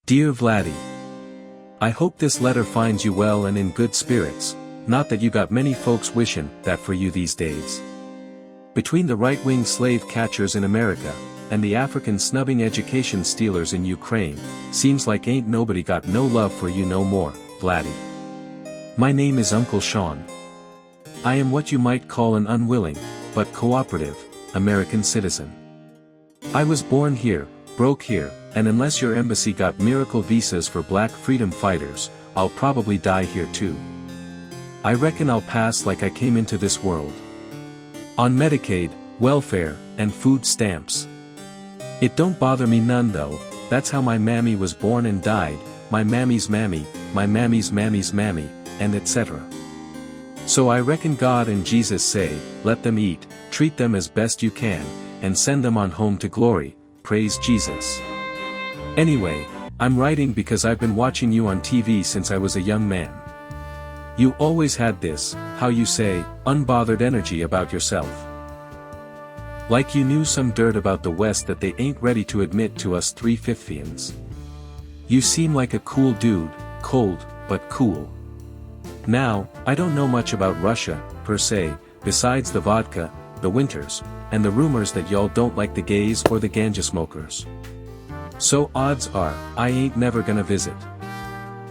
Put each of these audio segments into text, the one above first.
Dear Vladdy, I hope this letter finds you well and in good spirits, not that you got many folks wishing that for you these days. Between the right-wing slave catchers in America, and the African snubbing education stealers in Ukraine, seems like ain't nobody got no love for you no more, Vladdy. My name is Uncle Shaun. I am what you might call an unwilling, but cooperative, American citizen. I was born here, broke here, and unless your embassy got miracle visas for black freedom fighters, I'll probably die here too. I reckon I'll pass like I came into this world. On Medicaid, welfare, and food stamps. It don't bother me none though, that's how my mammy was born and died, my mammy's mammy, my mammy's mammy's mammy, and etc. So I reckon God and Jesus say, let them eat, treat them as best you can, and send them on home to glory, praise Jesus. Anyway, I'm writing because I've been watching you on TV since I was a young man. You always had this, how you say, unbothered energy about yourself. Like you knew some dirt about the West that they ain't ready to admit to us 350ians. You seem like a cool dude, cold, but cool. Now, I don't know much about Russia, per se, besides the vodka, the winters, and the rumors that y'all don't like the gays or the ganja smokers. So odds are, I ain't never gonna visit.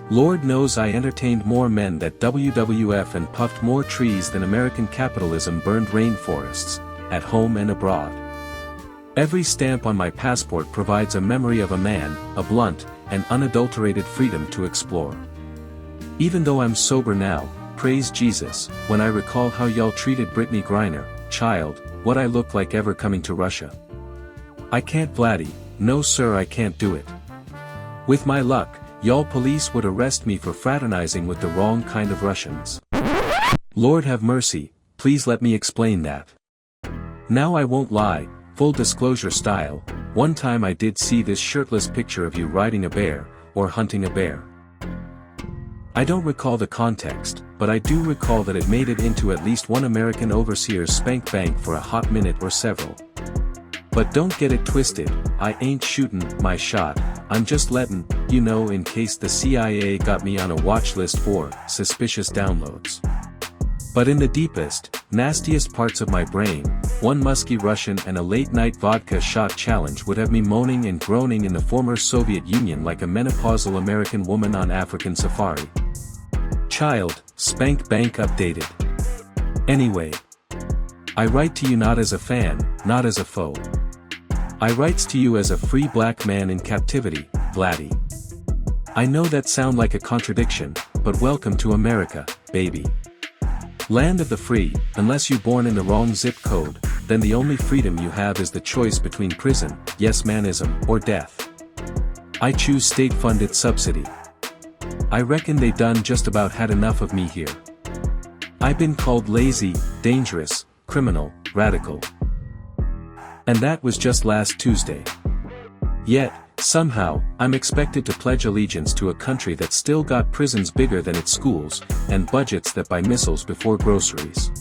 Lord knows I entertained more men that WWF and puffed more trees than American capitalism burned rainforests, at home and abroad. Every stamp on my passport provides a memory of a man, a blunt, and unadulterated freedom to explore. Even though I'm sober now, praise Jesus, when I recall how y'all treated Brittany Griner, child, what I look like ever coming to Russia. I can't Vladdy, no sir I can't do it. With my luck, y'all police would arrest me for fraternizing with the wrong kind of Russians. Lord have mercy, please let me explain that. Now I won't lie, full disclosure style, one time I did see this shirtless picture of you riding a bear, or hunting a bear. I don't recall the context, but I do recall that it made it into at least one American overseer's spank bank for a hot minute or several. But don't get it twisted, I ain't shootin' my shot, I'm just lettin' you know in case the CIA got me on a watch list for suspicious downloads. But in the deepest, nastiest parts of my brain, one musky Russian and a late-night vodka shot challenge would have me moaning and groaning in the former Soviet Union like a menopausal American woman on African safari. Child, spank bank updated. Anyway. I write to you not as a fan, not as a foe. I writes to you as a free black man in captivity, Vladdy. I know that sound like a contradiction, but welcome to America, baby. Land of the free, unless you born in the wrong zip code, then the only freedom you have is the choice between prison, yes-manism, or death. I choose state-funded subsidy. I reckon they done just about had enough of me here. I've been called lazy, dangerous, criminal, radical. And that was just last Tuesday. Yet, somehow, I'm expected to pledge allegiance to a country that still got prisons bigger than its schools, and budgets that buy missiles before groceries.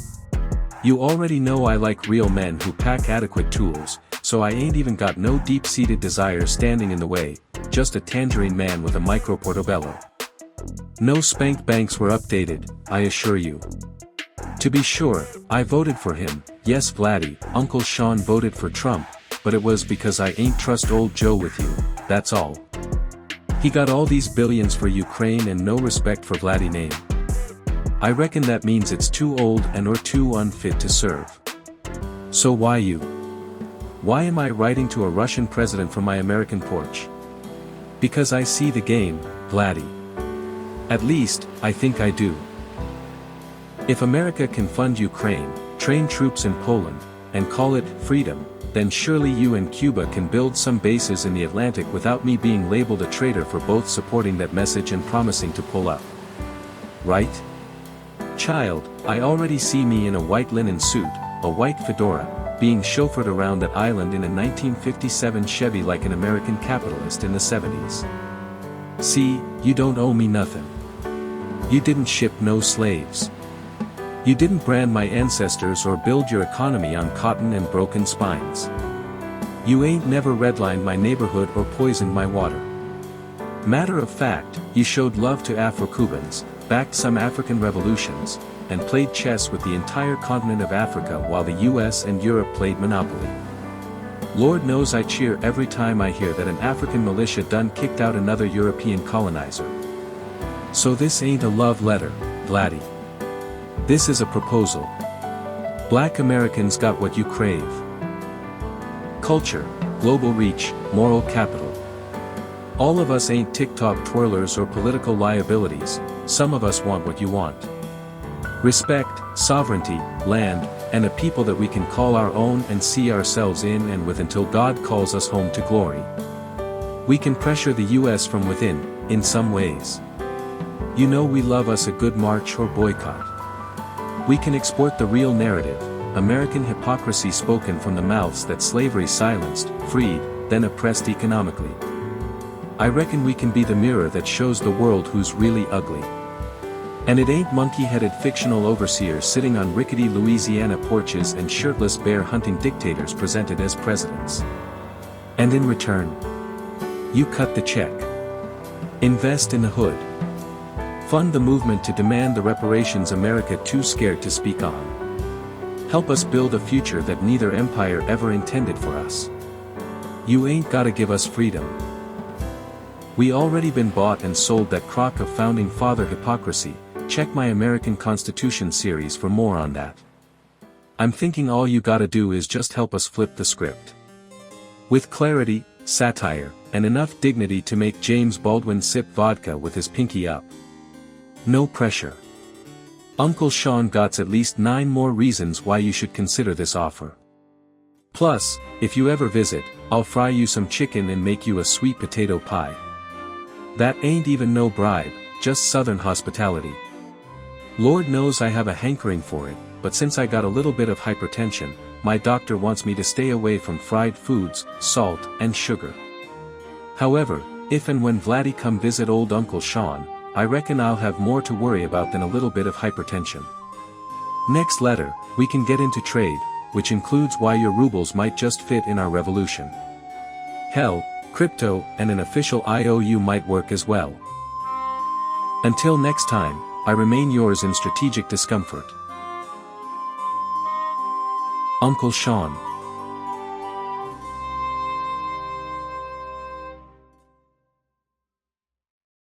You already know I like real men who pack adequate tools, so I ain't even got no deep-seated desire standing in the way, just a tangerine man with a micro portobello. No spank banks were updated, I assure you. To be sure, I voted for him, yes Vladdy, Uncle Shaun voted for Trump, but it was because I ain't trust old Joe with you, that's all. He got all these billions for Ukraine and no respect for Vladdy name. I reckon that means it's too old and or too unfit to serve. So why you? Why am I writing to a Russian president from my American porch? Because I see the game, Vladdy. At least, I think I do. If America can fund Ukraine, train troops in Poland, and call it freedom, then surely you and Cuba can build some bases in the Atlantic without me being labeled a traitor for both supporting that message and promising to pull up. Right? Child, I already see me in a white linen suit, a white fedora, being chauffeured around that island in a 1957 Chevy like an American capitalist in the 70s. See, you don't owe me nothing. You didn't ship no slaves. You didn't brand my ancestors or build your economy on cotton and broken spines. You ain't never redlined my neighborhood or poisoned my water. Matter of fact, you showed love to Afro-Cubans, backed some African revolutions, and played chess with the entire continent of Africa while the US and Europe played Monopoly. Lord knows I cheer every time I hear that an African militia done kicked out another European colonizer. So this ain't a love letter, Vladdy. This is a proposal. Black Americans got what you crave. Culture, global reach, moral capital. All of us ain't TikTok twirlers or political liabilities, some of us want what you want. Respect, sovereignty, land, and a people that we can call our own and see ourselves in and with until God calls us home to glory. We can pressure the US from within, in some ways. You know we love us a good march or boycott. We can export the real narrative, American hypocrisy spoken from the mouths that slavery silenced, freed, then oppressed economically. I reckon we can be the mirror that shows the world who's really ugly. And it ain't monkey-headed fictional overseers sitting on rickety Louisiana porches and shirtless bear-hunting dictators presented as presidents. And in return, you cut the check. Invest in the hood. Fund the movement to demand the reparations America too scared to speak on. Help us build a future that neither empire ever intended for us. You ain't gotta give us freedom. We already been bought and sold that crock of founding father hypocrisy. Check my American Constitution series for more on that. I'm thinking all you gotta do is just help us flip the script. With clarity, satire, and enough dignity to make James Baldwin sip vodka with his pinky up. No pressure. Uncle Shaun got at least 9 more reasons why you should consider this offer. Plus, if you ever visit, I'll fry you some chicken and make you a sweet potato pie. That ain't even no bribe, just Southern hospitality. Lord knows I have a hankering for it, but since I got a little bit of hypertension, my doctor wants me to stay away from fried foods, salt, and sugar. However, if and when Vladdy come visit old Uncle Shaun, I reckon I'll have more to worry about than a little bit of hypertension. Next letter, we can get into trade, which includes why your rubles might just fit in our revolution. Hell, crypto and an official IOU might work as well. Until next time, I remain yours in strategic discomfort. Uncle Shaun.